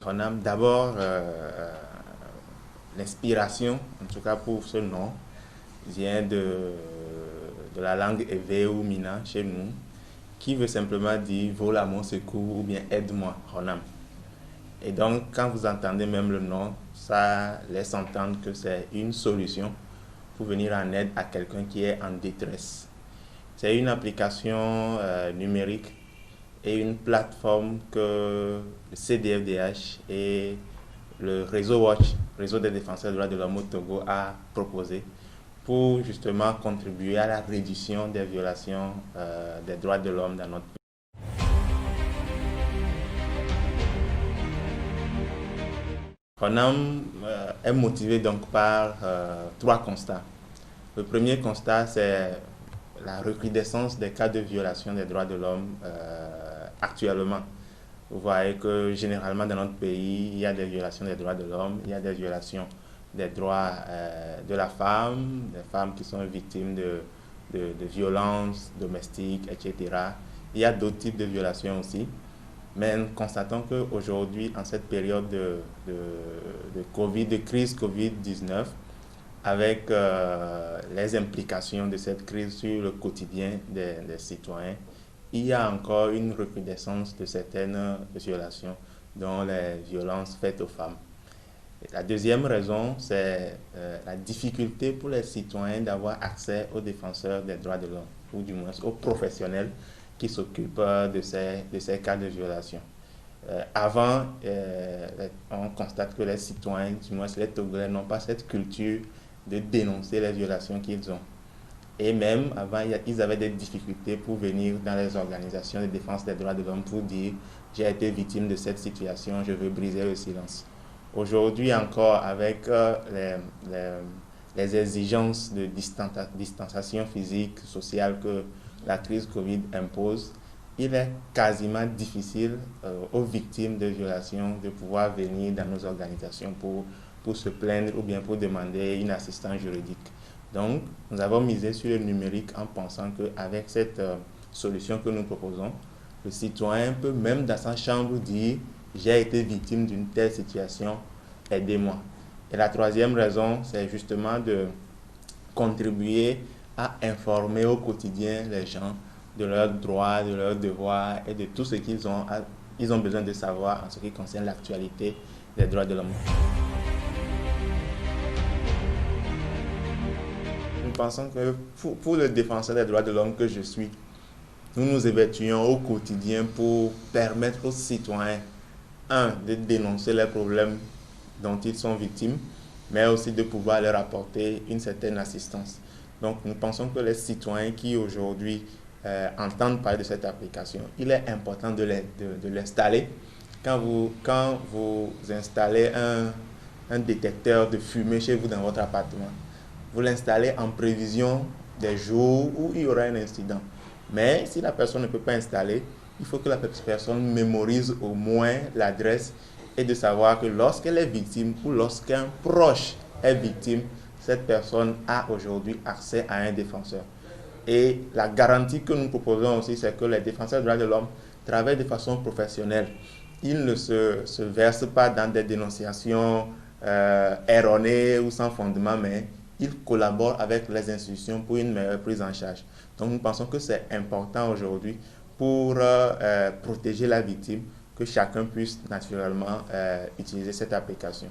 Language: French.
Honam, d'abord, l'inspiration, en tout cas pour ce nom, vient de la langue éveillée ou mina chez nous, qui veut simplement dire vole à mon secours ou bien aide-moi, Honam. Et donc, quand vous entendez même le nom, ça laisse entendre que c'est une solution pour venir en aide à quelqu'un qui est en détresse. C'est une application numérique et une plateforme que le CDFDH et le réseau Watch, réseau des défenseurs des droits de l'homme au Togo, a proposé pour justement contribuer à la réduction des violations des droits de l'homme dans notre pays. Honam est motivé donc par trois constats. Le premier constat, c'est la recrudescence des cas de violation des droits de l'homme actuellement. Vous voyez que généralement dans notre pays, il y a des violations des droits de l'homme, il y a des violations des droits de la femme, des femmes qui sont victimes de violences domestiques, etc. Il y a d'autres types de violations aussi. Mais nous constatons qu'aujourd'hui, en cette période de Covid, de crise Covid-19, avec les implications de cette crise sur le quotidien des citoyens, il y a encore une recrudescence de certaines violations, dont les violences faites aux femmes. Et la deuxième raison, c'est la difficulté pour les citoyens d'avoir accès aux défenseurs des droits de l'homme, ou du moins aux professionnels qui s'occupent de ces cas de violation. Avant, on constate que les citoyens, du moins les Togolais, n'ont pas cette culture de dénoncer les violations qu'ils ont. Et même avant, ils avaient des difficultés pour venir dans les organisations de défense des droits de l'homme pour dire j'ai été victime de cette situation, je veux briser le silence. Aujourd'hui encore, avec les exigences de distanciation physique, sociale que la crise Covid impose, il est quasiment difficile aux victimes de violations de pouvoir venir dans nos organisations pour se plaindre ou bien pour demander une assistance juridique. Donc, nous avons misé sur le numérique en pensant qu'avec cette solution que nous proposons, le citoyen peut même dans sa chambre dire « j'ai été victime d'une telle situation, aidez-moi ». Et la troisième raison, c'est justement de contribuer à informer au quotidien les gens de leurs droits, de leurs devoirs et de tout ce qu'ils ont besoin de savoir en ce qui concerne l'actualité des droits de l'homme. Nous pensons que pour le défenseur des droits de l'homme que je suis, nous nous évertuons au quotidien pour permettre aux citoyens, de dénoncer les problèmes dont ils sont victimes, mais aussi de pouvoir leur apporter une certaine assistance. Donc nous pensons que les citoyens qui aujourd'hui entendent parler de cette application, il est important de l'installer. Quand vous installez un détecteur de fumée chez vous dans votre appartement, vous l'installez en prévision des jours où il y aura un incident. Mais si la personne ne peut pas installer, il faut que la personne mémorise au moins l'adresse et de savoir que lorsqu'elle est victime ou lorsqu'un proche est victime, cette personne a aujourd'hui accès à un défenseur. Et la garantie que nous proposons aussi, c'est que les défenseurs des droits de l'homme travaillent de façon professionnelle. Ils ne se versent pas dans des dénonciations erronées ou sans fondement, mais ils collaborent avec les institutions pour une meilleure prise en charge. Donc nous pensons que c'est important aujourd'hui pour protéger la victime, que chacun puisse naturellement utiliser cette application.